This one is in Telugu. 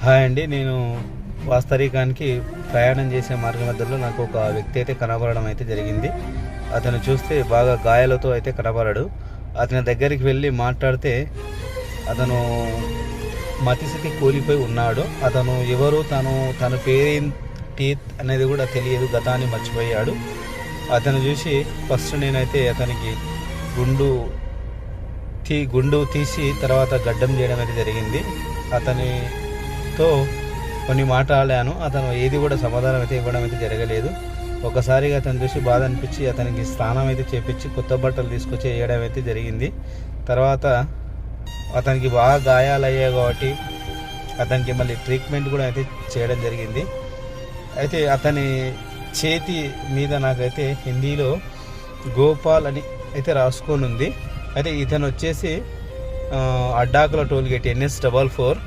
హాయ్ అండి. నేను వాస్తరీకానికి ప్రయాణం చేసే మార్గ మధ్యలో నాకు ఒక వ్యక్తి అయితే కనబడడం అయితే జరిగింది. అతను చూస్తే బాగా గాయాలతో అయితే కనబడడు. అతని దగ్గరికి వెళ్ళి మాట్లాడితే అతను మతిస్థితి కోల్పోయి ఉన్నాడు. అతను ఎవరు, తన పేరేంటి అనేది కూడా తెలియదు, గతాన్ని మర్చిపోయాడు. అతను చూసి ఫస్ట్ నేనైతే అతనికి గుండు తీసి తర్వాత గడ్డం చేయడం అయితే జరిగింది. అతనితో కొన్ని మాట్లాడాను. అతను ఏది కూడా సమాధానం అయితే ఇవ్వడం అయితే జరగలేదు. ఒకసారిగా అతను చూసి బాధ అనిపించి అతనికి స్నానం అయితే చేపించి కొత్త బట్టలు తీసుకొచ్చి వేయడం అయితే జరిగింది. తర్వాత అతనికి బాగా గాయాలయ్యాయి కాబట్టి అతనికి మళ్ళీ ట్రీట్మెంట్ కూడా అయితే చేయడం జరిగింది. అయితే అతని చేతి మీద నాకైతే హిందీలో గోపాల్ అని అయితే రాసుకొని ఉంది. అయితే ఇతను వచ్చేసి అడ్డాకుల టోల్గేట్ NS 44